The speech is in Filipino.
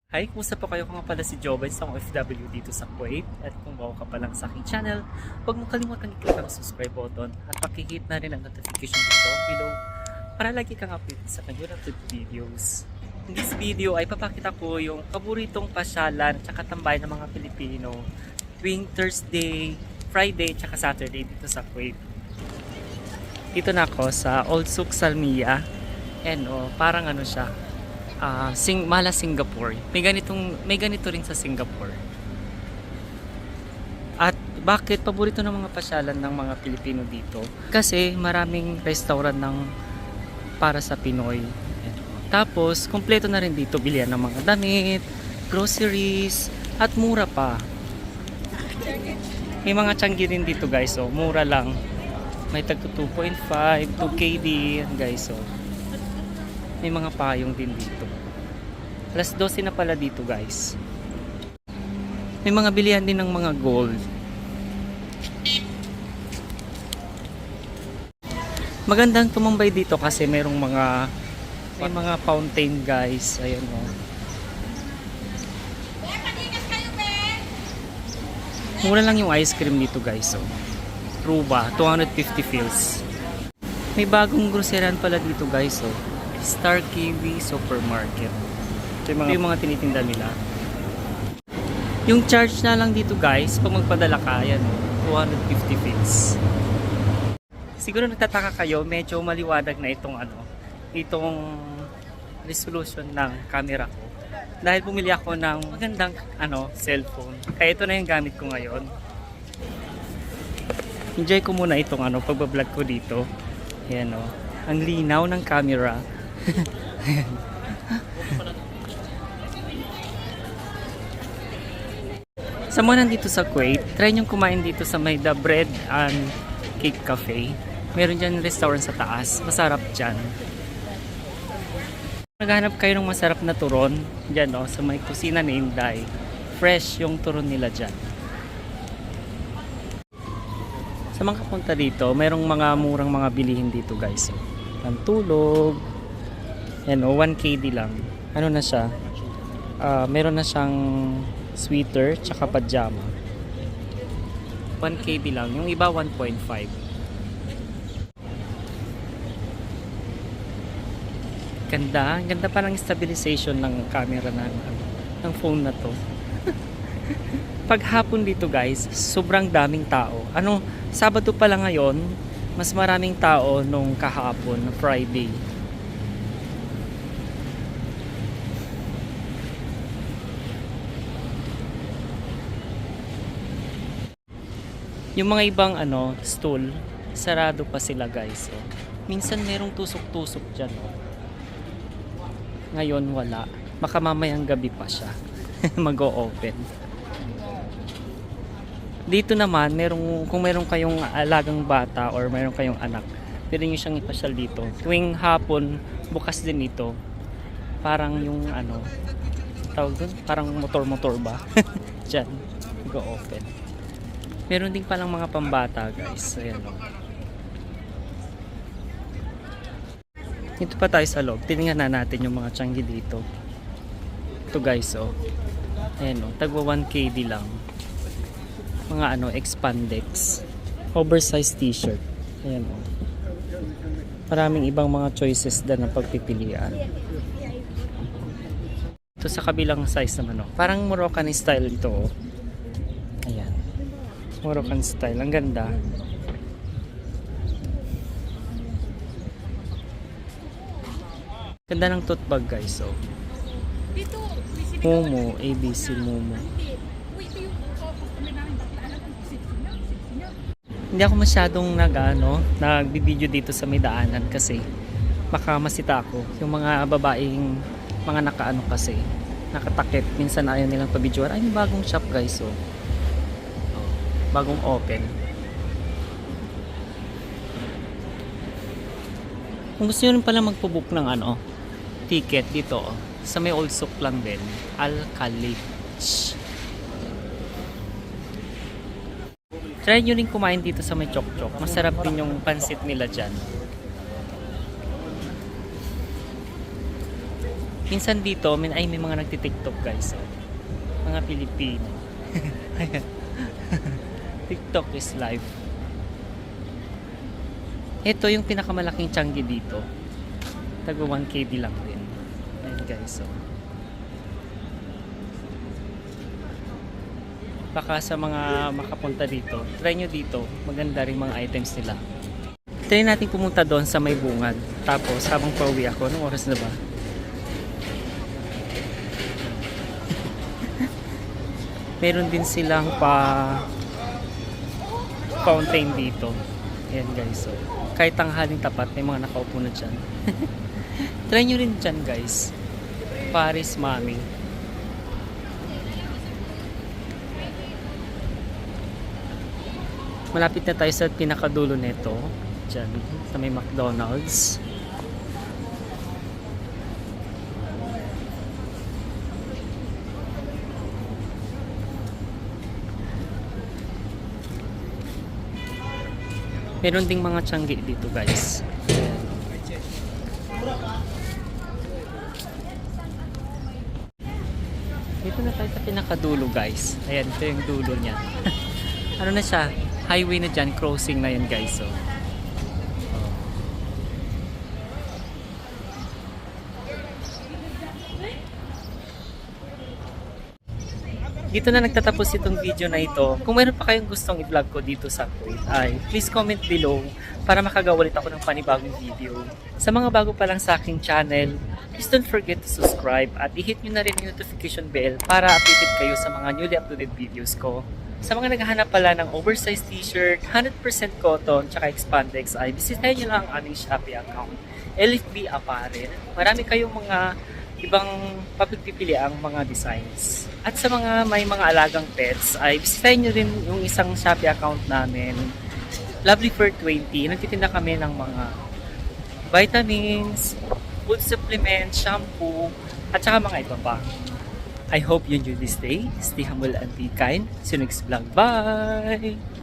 Hi, kumusta po kayo? Kung nga pala si Joven, isang OFW dito sa Kuwait. At kung bago ka pa lang sa aking channel, huwag mo kalimutan i-click ang subscribe button at pakihit na rin ang notification bell down below para lagi kang updated sa kanyang upload videos. In this video ay papakita ko yung paboritong pasyalan at tambayan ng mga Pilipino tuwing Thursday, Friday at Saturday dito sa Kuwait. Dito na ako sa Old Souk Salmiya. And parang ano siya, Mala Singapore. May ganito rin sa Singapore. At bakit paborito ng mga pasyalan ng mga Pilipino dito? Kasi maraming restaurant para sa Pinoy. Tapos kumpleto na rin dito bilihan ng mga damit, groceries, at mura pa. May mga tiyanggi din dito guys, mura lang. May tag 2.5, 2KD guys, may mga payong din dito. Alas 12 na pala dito guys. May mga bilihan din ng mga gold. Magandang tumambay dito kasi may mga fountain guys. Ayan Mura lang yung ice cream dito guys. Ruba, 250 fils. May bagong groceran pala dito guys. Star Kiwi Supermarket. Ito yung mga tinitinda nila. Yung charge na lang dito guys, pag magpadala ka, yan, 250 fils. Siguro nagtataka kayo, medyo maliwanag na itong resolution ng camera ko. Dahil bumili ako ng magandang cellphone. Kaya ito na yung gamit ko ngayon. Enjoy ko muna itong pagbablog ko dito. Ayan ang linaw ng camera. Sa mga nandito sa Kuwait, try nyo kumain dito sa may The Bread and Cake Cafe. Meron dyan restaurant sa taas. Masarap dyan. Naghanap kayo ng masarap na turon dyan sa may kusina ni Inday. Fresh yung turon nila dyan. Sa mga kapunta dito, merong mga murang mga bilihin dito guys. Pantulog. Yan 1KD lang. Ano na siya? Meron na siyang sweater tsaka pajama. 1KD lang. Yung iba 1.5. Ganda. Ganda pa ng stabilization ng camera ng phone na to. Pag hapon dito guys, sobrang daming tao. Sabado pa lang ngayon, mas maraming tao nung kahapon, Friday. Yung mga ibang stool, sarado pa sila guys. Minsan merong tusok-tusok dyan. Ngayon wala. Baka mamayang gabi pa siya. Mag-o-open. Dito naman, kung meron kayong alagang bata or meron kayong anak, pwede nyo siyang ipasyal dito. Tuwing hapon, bukas din ito. Parang yung tawag doon? Parang motor-motor ba? Dyan. Mag-o-open. Meron din palang mga pambata guys. Ayan Dito pa tayo sa loob. Tingnan na natin yung mga tiyanggi dito. Ito guys Ayan tagwa 1KD lang. Mga expandex. Oversized t-shirt. Ayan Maraming ibang mga choices na pagpipilian. Ito sa kabilang size naman Parang Moroccan style ito Ayan. Moroccan style. Ang ganda. Ganda ng tote bag guys Momo, ABC Momo. Hindi ako masyadong nagbibideo dito sa may daanan kasi baka masita ako. Yung mga babaeng mga kasi nakatakip. Minsan ayaw nilang pabidyoan. Ay, may bagong shop guys bagong open. Kung gusto nyo rin pala magpo-book ng ticket dito sa may Old Souk lang din, Al-Khalij. Try nyo rin kumain dito sa may Chok Chok. Masarap din yung pansit nila dyan. Minsan dito, may mga nagti-TikTok guys. Oh. Mga Pilipino. TikTok is life. Ito yung pinakamalaking Changi dito. Tago 1KD lang din. Ayan guys. Oh. Baka sa mga makapunta dito, try nyo dito. Maganda rin mga items nila. Try natin pumunta doon sa may bungad. Tapos habang pauwi ako, anong oras na ba? Meron din silang fountain dito. Ayan guys. So, kahit tanghaling tapat, may mga nakaupo na dyan. Try nyo rin dyan guys. Paris Mami. Malapit na tayo sa pinakadulo nito. Dyan, sa may McDonald's. Meron ding mga Changi dito guys. Dito na tayo sa pinakadulo guys. Ayan, ito yung dulo niya. Ano na siya? Highway na dyan, crossing na yan guys. So, dito na nagtatapos itong video na ito. Kung meron pa kayong gustong i-vlog ko dito sa Kuwait, ay please comment below para makagawa ulit ako ng panibagong video. Sa mga bago pa lang sa aking channel, please don't forget to subscribe at i-hit nyo na rin yung notification bell para updated kayo sa mga newly uploaded videos ko. Sa mga naghahanap pala ng oversized t-shirt, 100% cotton, tsaka expandex ay bisitahin nyo lang ang aming Shopee account, LFB Apparel. Marami kayong mga ibang papagpipili ang mga designs. At sa mga may mga alagang pets ay bisitahin nyo rin yung isang Shopee account namin, Lovely Fur 20. Nagtitinda kami ng mga vitamins, food supplements, shampoo, at saka mga iba pa. I hope you enjoy this day. Stay humble and be kind. See you next vlog. Bye!